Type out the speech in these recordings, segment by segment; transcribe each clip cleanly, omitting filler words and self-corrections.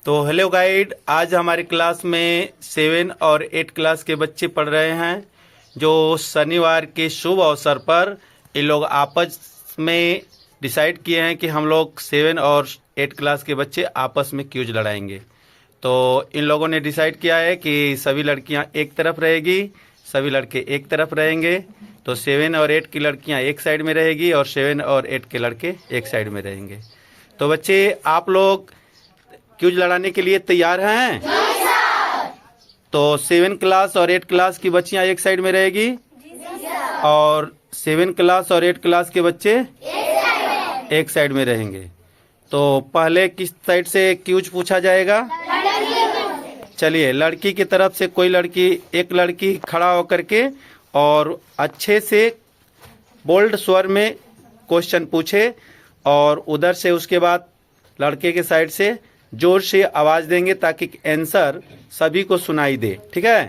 तो hello guide, आज हमारी क्लास में 7 और 8 क्लास के बच्चे पढ़ रहे हैं। जो शनिवार के शुभ अवसर पर ये लोग आपस में डिसाइड किए हैं कि हम लोग 7 और 8 क्लास के बच्चे आपस में क्यूज लड़ाएंगे। तो इन लोगों ने डिसाइड किया है कि सभी लड़कियां एक तरफ रहेगी, सभी लड़के एक तरफ रहेंगे। तो 7 और 8 की लड़कियां एक साइड में रहेगी और 7 और 8 के लड़के एक साइड में रहेंगे। तो बच्चे, आप लोग क्यूज लड़ाने के लिए तैयार हैं? तो 7 क्लास और 8 क्लास की बच्चियां एक साइड में रहेगी और 7 क्लास और 8 क्लास के बच्चे एक साइड में रहेंगे। तो पहले किस साइड से क्यूज पूछा जाएगा? चलिए, लड़की की तरफ से कोई लड़की, एक लड़की खड़ा होकर के और अच्छे से बोल्ड स्वर में क्वेश्चन पूछे और उधर से उसके बाद लड़के के साइड से जोर से आवाज देंगे ताकि आंसर सभी को सुनाई दे। ठीक है?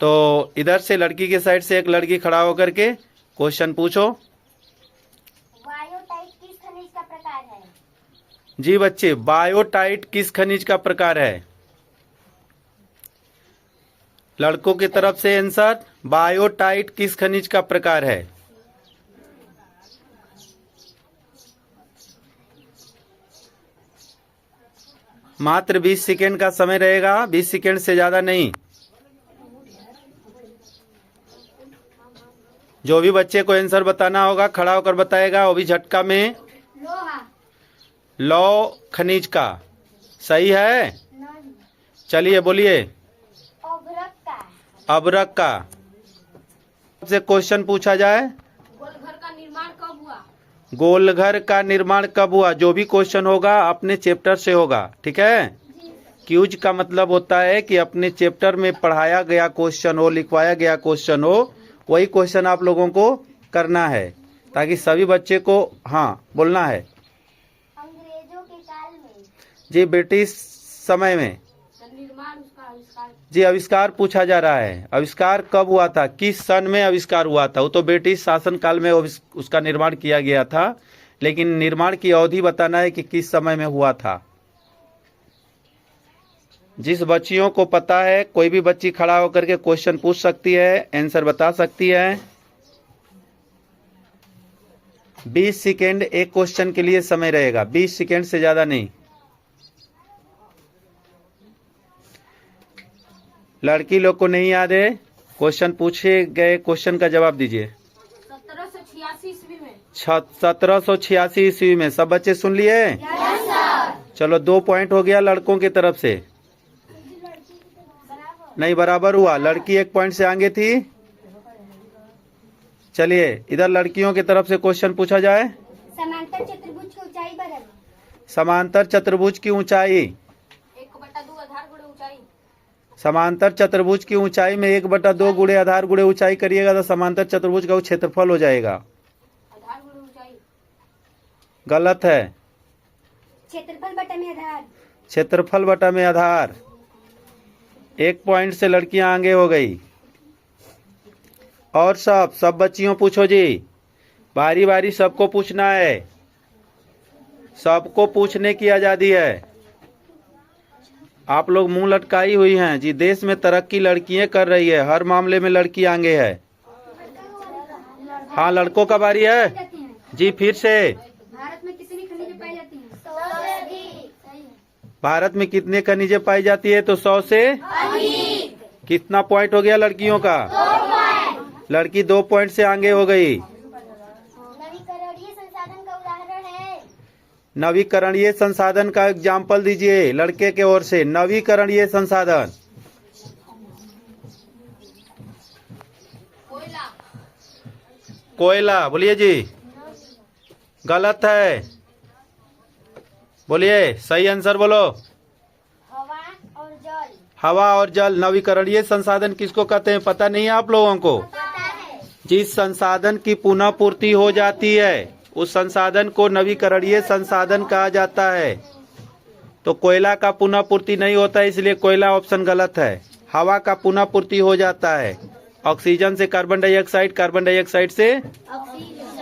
तो इधर से लड़की के साइड से एक लड़की खड़ा होकर के क्वेश्चन पूछो। बायोटाइट किस खनिज का प्रकार है? जी बच्चे, बायोटाइट किस खनिज का प्रकार है? लड़कों की तरफ से आंसर, बायोटाइट किस खनिज का प्रकार है? मात्र 20 सेकेंड का समय रहेगा, 20 सेकेंड से ज्यादा नहीं। जो भी बच्चे को आंसर बताना होगा खड़ा होकर बताएगा, वो भी झटका में। लोहा। लौ खनिज का सही है? नहीं। चलिए बोलिए। अभ्रक का। अबरक का से क्वेश्चन पूछा जाए। गोलघर का निर्माण कब हुआ? गोलघर का निर्माण कब हुआ? जो भी क्वेश्चन होगा अपने चैप्टर से होगा। ठीक है? क्यूज का मतलब होता है कि अपने चैप्टर में पढ़ाया गया क्वेश्चन हो, लिखवाया गया क्वेश्चन हो, वही क्वेश्चन आप लोगों को करना है ताकि सभी बच्चे को बोलना है। अंग्रेजों के काल में जी, ब्रिटिश समय में निर्माण उसका आविष्कार। जी, आविष्कार पूछा जा रहा है। आविष्कार कब हुआ था, किस सन में आविष्कार हुआ था? वो तो ब्रिटिश शासन काल में उसका निर्माण किया गया था, लेकिन निर्माण की अवधि बताना है कि किस समय में हुआ था। जिस बच्चियों को पता है, कोई भी बच्ची खड़ा होकर के क्वेश्चन पूछ सकती है, आंसर बता सकती है। 20 सेकेंड एक क्वेश्चन के लिए समय रहेगा, 20 सेकेंड से ज्यादा नहीं। लड़की लोग को नहीं याद है? क्वेश्चन पूछे गए क्वेश्चन का जवाब दीजिए। 1786 ईस्वी में। 1786 ईस्वी में। सब बच्चे सुन लिए? चलो, 2 पॉइंट हो गया लड़कों की तरफ से। नहीं, बराबर हुआ। लड़की 1 पॉइंट से आगे थी। चलिए, इधर लड़कियों की तरफ से क्वेश्चन पूछा जाए। समांतर चतुर्भुज की ऊंचाई बराबर। समांतर चतुर्भुज की ऊंचाई 1/2 आधार गुणे ऊंचाई। समांतर चतुर्भुज की ऊंचाई में 1/2 गुणे आधार गुणे ऊंचाई करिएगा तो समांतर चतुर्भुज का क्षेत्रफल हो जाएगा। आधार गुणे ऊंचाई गलत है। क्षेत्रफल बटा में आधार। क्षेत्रफल बटा में आधार। 1 पॉइंट से लड़कियां आगे हो गई। और सब बच्चियों पूछो जी, बारी बारी सबको पूछना है, सबको पूछने की आजादी है। आप लोग मुंह लटकाई हुई हैं जी। देश में तरक्की लड़कियां कर रही है, हर मामले में लड़की आगे है। हाँ, लड़कों का बारी है जी। फिर से, भारत में कितनी खनिजें पाई जाती हैं? 100 से अधिक। भारत में कितने खनिजें पाई जाती है? तो 100 से अधिक। कितना पॉइंट हो गया लड़कियों का? 2 पॉइंट। लड़की 2 पॉइंट से आगे हो गई। नवीकरणीय संसाधन का उदाहरण है? नवीकरणीय संसाधन का एग्जाम्पल दीजिए लड़के के ओर से। नवीकरणीय संसाधन कोयला। कोयला। बोलिए जी। गलत है, बोलिए सही आंसर बोलो। हवा और जल। हवा और जल। नवीकरणीय संसाधन किसको कहते हैं पता नहीं है आप लोगों को? पता है। जिस संसाधन की पुनः पूर्ति हो जाती है उस संसाधन को नवीकरणीय संसाधन कहा जाता है। तो कोयला का पुनः पूर्ति नहीं होता है, इसलिए कोयला ऑप्शन गलत है। हवा का पुनः पूर्ति हो जाता है, ऑक्सीजन से कार्बन डाइऑक्साइड, कार्बन डाइऑक्साइड से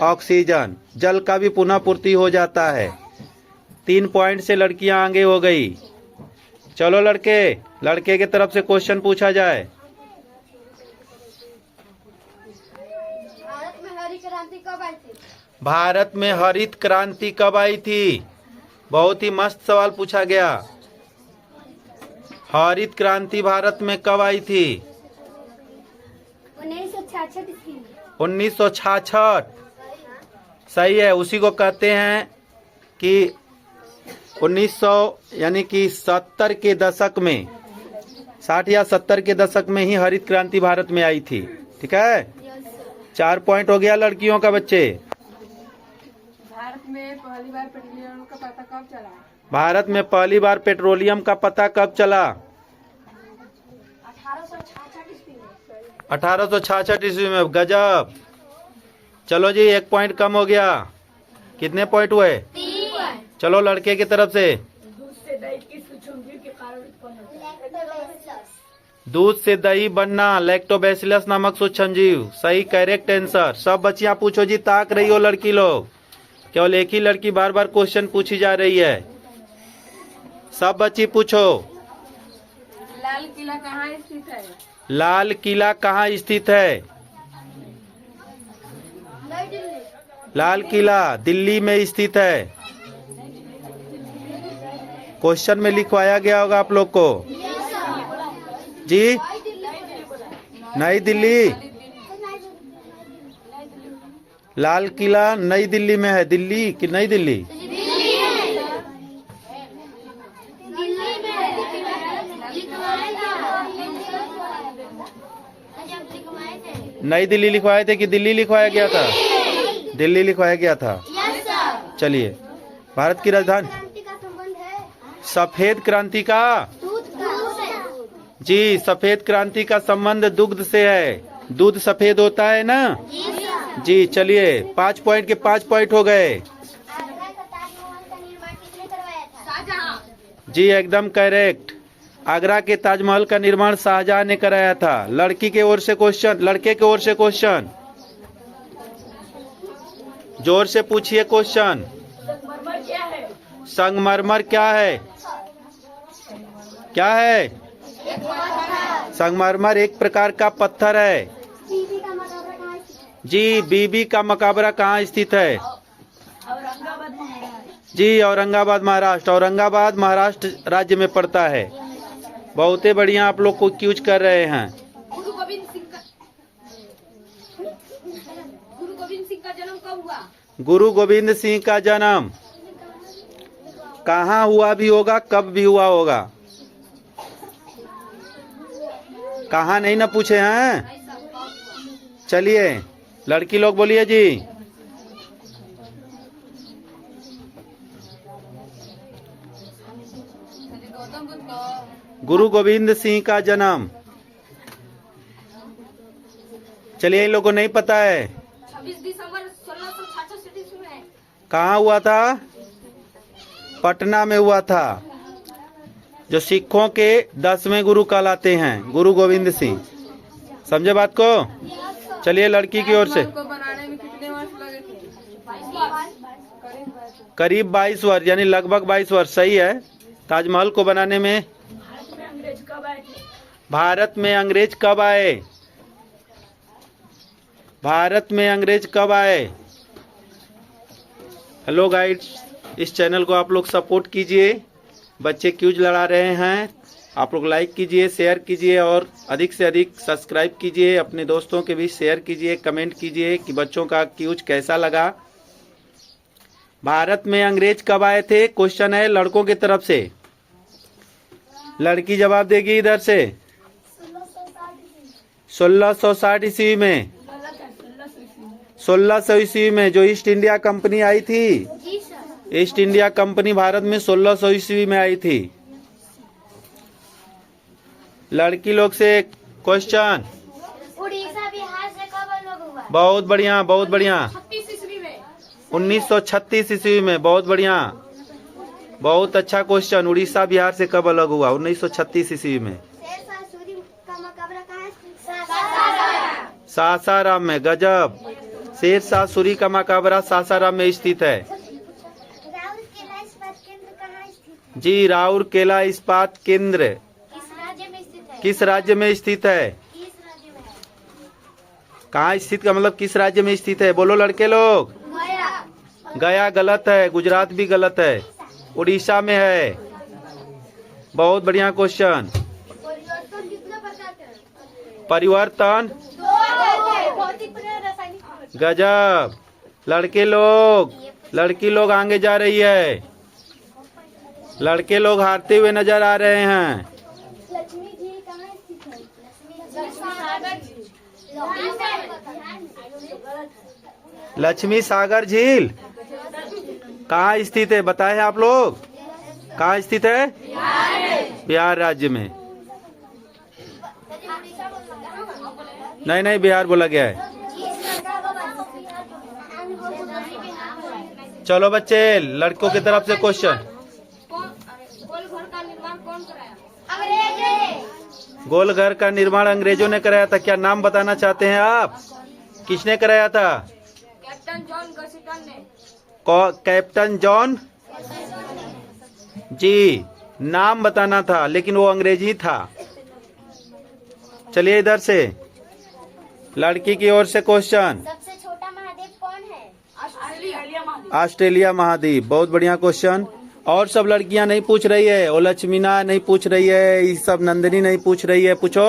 ऑक्सीजन। जल का भी पुनः पूर्ति हो जाता है। 3 पॉइंट से लड़कियां आगे हो गई। चलो लड़के, लड़के की तरफ से क्वेश्चन पूछा जाए। भारत में हरी क्रांति कब आई थी? भारत में हरित क्रांति कब आई थी? बहुत ही मस्त सवाल पूछा गया। हरित क्रांति भारत में कब आई थी? 1966 ईस्वी। 1966 सही है। उसी को कहते हैं कि 1900 यानी कि 70 के दशक में, 60 या 70 के दशक में ही हरित क्रांति भारत में आई थी। ठीक है, 4 पॉइंट हो गया लड़कियों का। बच्चे, भारत में पहली बार पेट्रोलियम का पता कब चला? भारत में पहली बार पेट्रोलियम का पता कब चला? 1866 ईस्वी में। 1866 ईस्वी में। गजब। चलो जी, 1 पॉइंट कम हो गया। कितने पॉइंट हुए? 3। चलो लड़के की तरफ से। दूध से दही बनना लैक्टोबैसिलस नामक सूक्ष्मजीव। सही, करेक्ट आंसर। सब बच्चियां पूछो जी, ताक रही हो लड़की लोग। केवल एक ही लड़की बार बार क्वेश्चन पूछी जा रही है। सब बच्ची पूछो। लाल किला कहाँ स्थित है? लाल किला कहाँ स्थित है? नई दिल्ली। लाल किला दिल्ली में स्थित है। क्वेश्चन में लिखवाया गया होगा आप लोग को जी। नई दिल्ली। लाल किला नई दिल्ली में है। दिल्ली कि नई दिल्ली? नई दिल्ली लिखवाए थे कि दिल्ली लिखवाया गया था? दिल्ली लिखवाया गया था। चलिए, भारत की राजधानी। क्रांति का संबंध है सफेद क्रांति का, दूध से। जी सफेद क्रांति का संबंध दुग्ध से है। दूध सफेद होता है ना जी। चलिए, 5 पॉइंट के 5 पॉइंट हो गए। आगरा का ताजमहल का निर्माण किसने करवाया था? शाहजहां। जी एकदम करेक्ट। आगरा के ताजमहल का निर्माण शाहजहां ने कराया था। लड़की के ओर से क्वेश्चन, लड़के के ओर से क्वेश्चन। जोर से पूछिए क्वेश्चन। संगमरमर क्या है? संगमरमर क्या है? क्या है? संगमरमर एक प्रकार का पत्थर है। बीबी का मकबरा कहाँ स्थित है? जी, बीबी का मकबरा कहाँ स्थित है? औरंगाबाद महाराष्ट्र। जी, औरंगाबाद महाराष्ट्र। औरंगाबाद महाराष्ट्र राज्य में पड़ता है। बहुते बढ़िया आप लोग को क्यूज कर रहे हैं। गुरु गोविंद सिंह का जन्म कब हुआ? गुरु गोविंद सिंह का जन्म कहाँ हुआ भी होगा, कब भी हुआ होगा? कहाँ नहीं ना पूछे हैं। चलिए लड़की लोग बोलिए जी। गौतम बुद्ध का। गुरु गोविंद सिंह का जन्म, चलिए इन लोगों को नहीं पता है। 26 दिसंबर 1666 ईस्वी में। कहाँ हुआ था? पटना में हुआ था। जो सिखों के 10वें गुरु कहलाते हैं, गुरु गोविंद सिंह। समझे बात को? चलिए लड़की की ओर से। ताजमहल को बनाने में कितने वर्ष लगे थे? करीब 22 वर्ष, यानी लगभग 22 वर्ष। सही है। ताजमहल को बनाने में अंग्रेज कब आए थे? भारत में अंग्रेज कब आए? भारत में अंग्रेज कब आए? हेलो गाइड्स, इस चैनल को आप लोग सपोर्ट कीजिए। बच्चे क्यूज लड़ा रहे हैं, आप लोग लाइक कीजिए, शेयर कीजिए और अधिक से अधिक सब्सक्राइब कीजिए। अपने दोस्तों के भी शेयर कीजिए, कमेंट कीजिए कि बच्चों का क्यूज कैसा लगा। भारत में अंग्रेज कब आए थे? क्वेश्चन है लड़कों की तरफ से। लड़की जवाब देगी इधर से। 1660 ईस्वी में। 1600 ईस्वी में जो ईस्ट इंडिया कंपनी आई थी। जी sir. East India Company Bharat में 1600 ईस्वी में आई थी। लड़की लोग से क्वेश्चन। उड़ीसा बिहार से कब अलग हुआ? बहुत बढ़िया, बहुत बढ़िया। 36 ईस्वी में। 1936 ईस्वी में। बहुत बढ़िया, बहुत अच्छा क्वेश्चन। उड़ीसा बिहार से कब अलग हुआ? 1936 ईस्वी में। शेरशाह सूरी का मकबरा कहाँ स्थित? सासाराम में। गजब। शेरशाह सूरी का मकबरा सासाराम में स्थित है। राहुल किला इस्पात केंद्र कहाँ स्थित जी, राउरकेला इस्पात केंद्र किस राज्य में स्थित है? किस राज्य में स्थित है? किस राज्य में है? कहाँ स्थित का मतलब किस राज्य में स्थित है? बोलो लड़के लोग। गया। गया गलत है, गुजरात भी गलत है, उड़ीसा में है। बहुत बढ़िया क्वेश्चन। परिवर्तन कितने प्रकार के हैं? परिवर्तन भौतिक रासायनिक। गजब। लड़के लोग, लड़की लोग आगे जा रही है, लड़के लोग हारते हुए नजर आ रहे हैं। लक्ष्मी झील कहाँ स्थित है? लक्ष्मी सागर झील। लक्ष्मी सागर झील कहाँ स्थित है बताए हैं आप लोग? कहाँ स्थित है? बिहार राज्य में। नहीं नहीं, बिहार बोला गया है। चलो बच्चे, लड़कों की तरफ से क्वेश्चन। गोल घर का निर्माण कौन कराया? अंग्रेज। गोल घर का निर्माण अंग्रेजों ने कराया था। क्या नाम बताना चाहते हैं आप? किसने कराया था? कैप्टन जॉन गॉसिटन ने। कैप्टन जॉन जी, नाम बताना था लेकिन वो अंग्रेजी था। चलिए इधर से लड़की की ओर से क्वेश्चन। सबसे छोटा महाद्वीप कौन है? ऑस्ट्रेलिया महाद्वीप। बहुत बढ़िया क्वेश्चन। और सब लड़कियां नहीं पूछ रही है, वो लक्ष्मीना नहीं पूछ रही है, ये सब नंदिनी नहीं पूछ रही है, पूछो।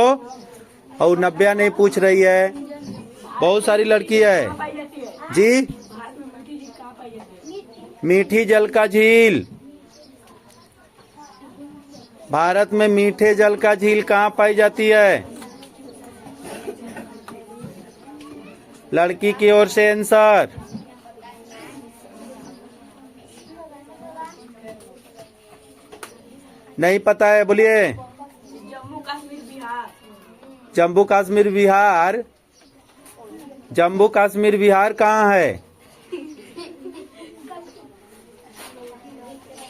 और नव्या नहीं पूछ रही है, बहुत सारी लड़की है जी। मीठी जल का झील। भारत में मीठे जल का झील कहाँ पाई जाती है? लड़की की ओर से आंसर। नहीं पता है, बोलिए। जम्मू कश्मीर बिहार। जम्मू कश्मीर बिहार। जम्मू कश्मीर बिहार कहाँ है?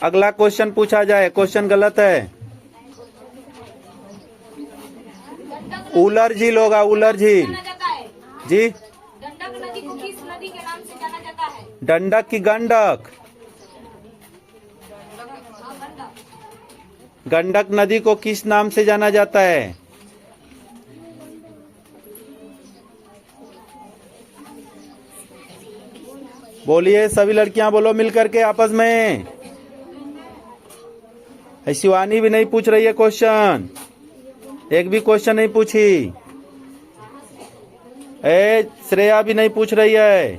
अगला क्वेश्चन पूछा जाए। क्वेश्चन गलत है। उलर झील होगा, उलर झील जाना जाता है। जी। गंडक नदी को किस नदी के नाम से जाना जाता है? डंडक की गंडक? गंडक नदी को किस नाम से जाना जाता है? बोलिए सभी लड़कियां, बोलो मिलकर के आपस में। शिवानी भी नहीं पूछ रही है क्वेश्चन, एक भी क्वेश्चन नहीं पूछी। श्रेया भी नहीं पूछ रही है,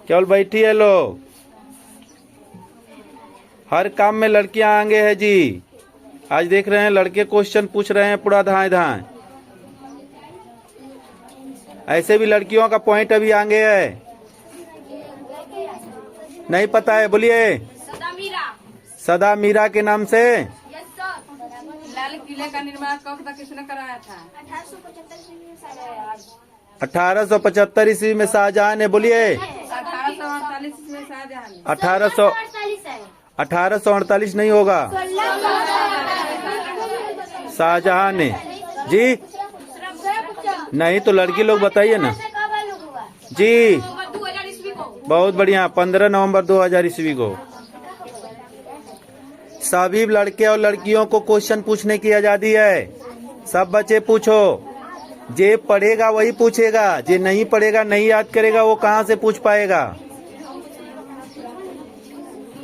केवल बैठी है लोग। हर काम में लड़कियां आगे है जी। आज देख रहे हैं लड़के क्वेश्चन पूछ रहे हैं पूरा धाए धाए। ऐसे भी लड़कियों का पॉइंट अभी आगे है। नहीं पता है, बोलिए। सदा मीरा। सदा मीरा के नाम से। Yes sir. लाल किले का निर्माण कब तक किसने कराया था? 1875 ईस्वी में शाहजहां ने। बोलिए। 1848 में शाहजहां ने। 1848 नहीं होगा, शाहजहां ने जी। नहीं तो लड़की लोग बताइए ना जी। 2000 ईस्वी को। बहुत बढ़िया, 15 नवंबर 2000 ईस्वी को। सभी लड़के और लड़कियों को क्वेश्चन पूछने की आजादी है। सब बच्चे पूछो, जे पढ़ेगा वही पूछेगा, जे नहीं पढ़ेगा नहीं याद करेगा वो कहाँ से पूछ पाएगा।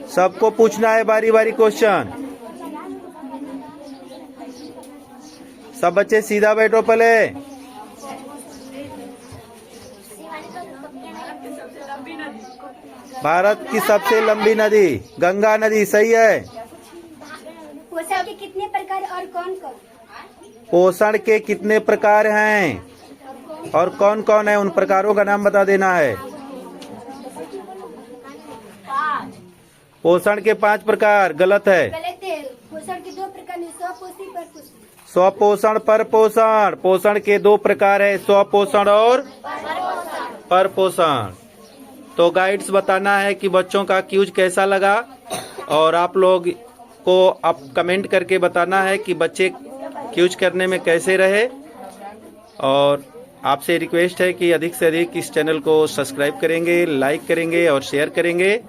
सबको पूछना है बारी बारी क्वेश्चन। सब बच्चे सीधा बैठो पहले। भारत की सबसे लंबी नदी गंगा नदी। सही है। पोषण के कितने प्रकार और कौन कौन? पोषण के कितने प्रकार हैं और कौन कौन है, उन प्रकारों का नाम बता देना है। पोषण के 5 प्रकार। गलत है। गलत है। पोषण के 2 प्रकार हैं, स्वपोषी परपोषी। स्वपोषण परपोषण। पोषण के 2 प्रकार है, स्वपोषण और परपोषण। तो गाइड्स बताना है कि बच्चों का क्यूज कैसा लगा, और आप लोग को आप कमेंट करके बताना है कि बच्चे क्यूज करने में कैसे रहे। और आपसे रिक्वेस्ट है कि अधिक से अधिक इस चैनल को सब्सक्राइब करेंगे, लाइक करेंगे और शेयर करेंगे।